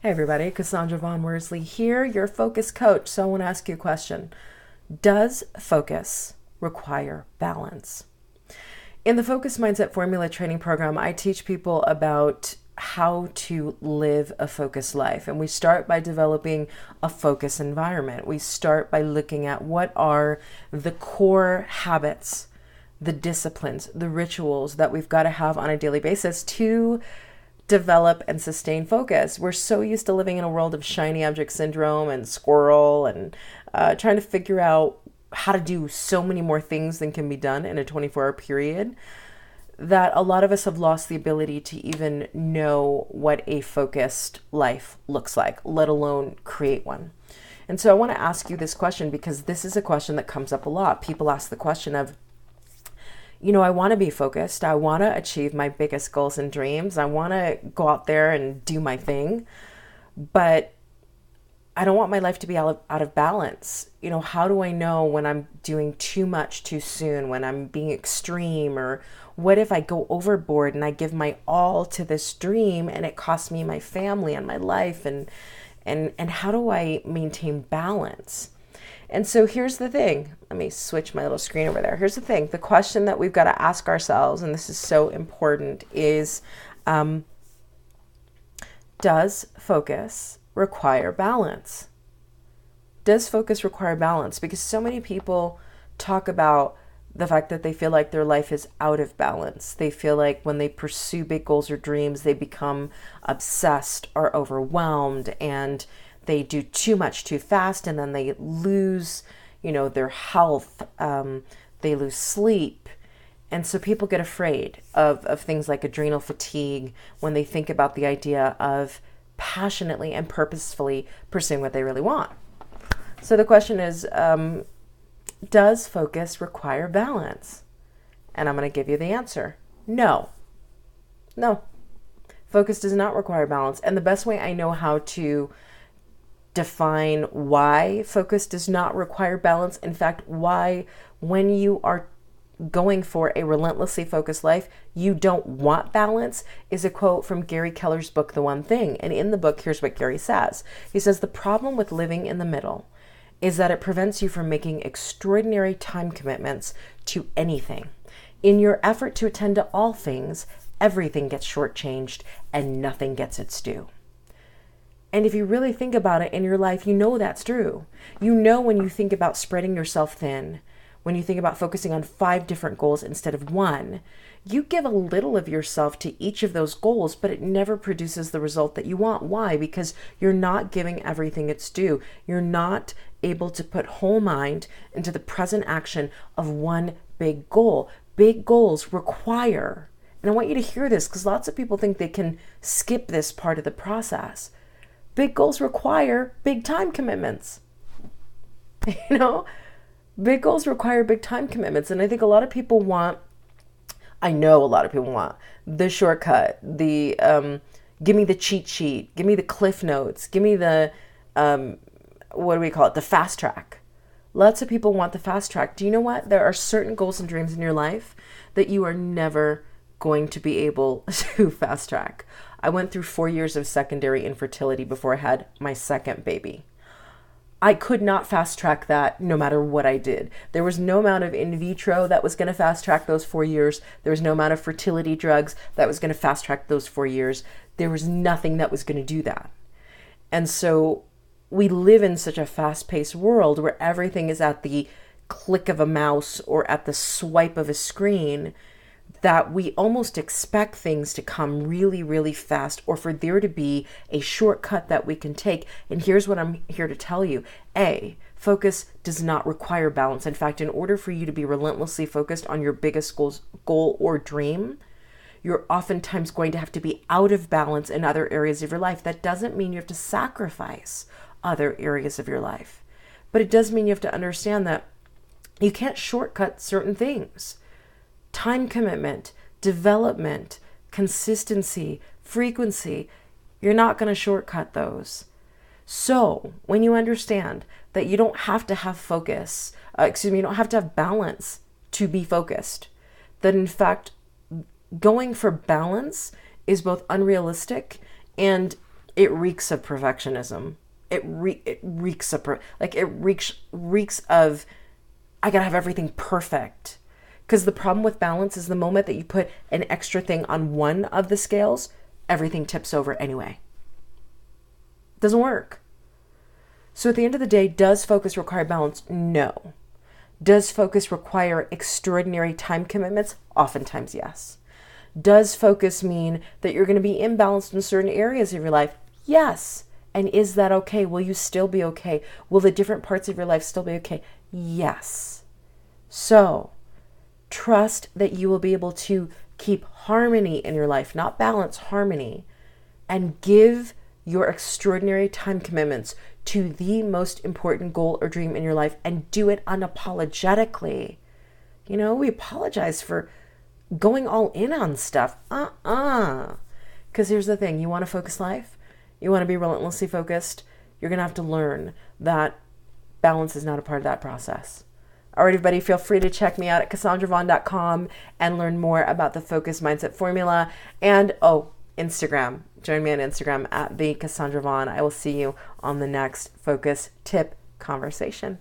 Hey everybody, Cassandra Von Worsley here, your focus coach. So I want to ask you a question. Does focus require balance? In the Focus Mindset Formula training program, I teach people about how to live a focused life. And we start by developing a focus environment. We start by looking at what are the core habits, the disciplines, the rituals that we've got to have on a daily basis to develop and sustain focus. We're so used to living in a world of shiny object syndrome and squirrel and trying to figure out how to do so many more things than can be done in a 24-hour period that a lot of us have lost the ability to even know what a focused life looks like, let alone create one. And so I want to ask you this question because this is a question that comes up a lot. People ask the question of, I want to be focused. I want to achieve my biggest goals and dreams. I want to go out there and do my thing, but I don't want my life to be out of balance. How do I know when I'm doing too much too soon, when I'm being extreme, or what if I go overboard and I give my all to this dream and it costs me my family and my life, and how do I maintain balance? And so here's the thing. Let me switch my little screen over there. Here's the thing. The question that we've got to ask ourselves, and this is so important, is does focus require balance? Does focus require balance? Because so many people talk about the fact that they feel like their life is out of balance. They feel like when they pursue big goals or dreams, they become obsessed or overwhelmed, and they do too much too fast, and then they lose, their health. They lose sleep. And so people get afraid of things like adrenal fatigue when they think about the idea of passionately and purposefully pursuing what they really want. So the question is, does focus require balance? And I'm going to give you the answer. No. Focus does not require balance. And the best way I know how to define why focus does not require balance, in fact, why when you are going for a relentlessly focused life, you don't want balance, is a quote from Gary Keller's book, The One Thing. And in the book, here's what Gary says. He says, the problem with living in the middle is that it prevents you from making extraordinary time commitments to anything. In your effort to attend to all things, everything gets shortchanged and nothing gets its due. And if you really think about it in your life, that's true. When you think about spreading yourself thin, when you think about focusing on 5 different goals instead of 1, you give a little of yourself to each of those goals, but it never produces the result that you want. Why? Because you're not giving everything its due. You're not able to put whole mind into the present action of one big goal. Big goals require, and I want you to hear this because lots of people think they can skip this part of the process. Big goals require big time commitments. Big goals require big time commitments. And I think a lot of people want the shortcut, give me the cheat sheet, give me the cliff notes, give me the, the fast track. Lots of people want the fast track. Do you know what? There are certain goals and dreams in your life that you are never going to be able to fast track. I went through 4 years of secondary infertility before I had my second baby. I could not fast track that no matter what I did. There was no amount of in vitro that was going to fast track those 4 years. There was no amount of fertility drugs that was going to fast track those 4 years. There was nothing that was going to do that. And so we live in such a fast-paced world where everything is at the click of a mouse or at the swipe of a screen, that we almost expect things to come really, really fast, or for there to be a shortcut that we can take. And here's what I'm here to tell you. Focus does not require balance. In fact, in order for you to be relentlessly focused on your biggest goal or dream, you're oftentimes going to have to be out of balance in other areas of your life. That doesn't mean you have to sacrifice other areas of your life, but it does mean you have to understand that you can't shortcut certain things. Time commitment, development, consistency, frequency, you're not going to shortcut those. So when you understand that you don't have to have focus, you don't have to have balance to be focused, that in fact, going for balance is both unrealistic and it reeks of perfectionism. It reeks of, reeks of, I gotta have everything perfect. Because the problem with balance is the moment that you put an extra thing on one of the scales, everything tips over anyway. Doesn't work. So at the end of the day, does focus require balance? No. Does focus require extraordinary time commitments? Oftentimes, yes. Does focus mean that you're going to be imbalanced in certain areas of your life? Yes. And is that okay? Will you still be okay? Will the different parts of your life still be okay? Yes. So, trust that you will be able to keep harmony in your life, not balance, harmony, and give your extraordinary time commitments to the most important goal or dream in your life, and do it unapologetically. You know, we apologize for going all in on stuff. Because here's the thing, you want a focused life? You want to be relentlessly focused? You're going to have to learn that balance is not a part of that process. All right, everybody, feel free to check me out at CassandraVaughn.com and learn more about the Focus Mindset Formula. And, Instagram. Join me on Instagram at the Cassandra Vaughn. I will see you on the next Focus Tip Conversation.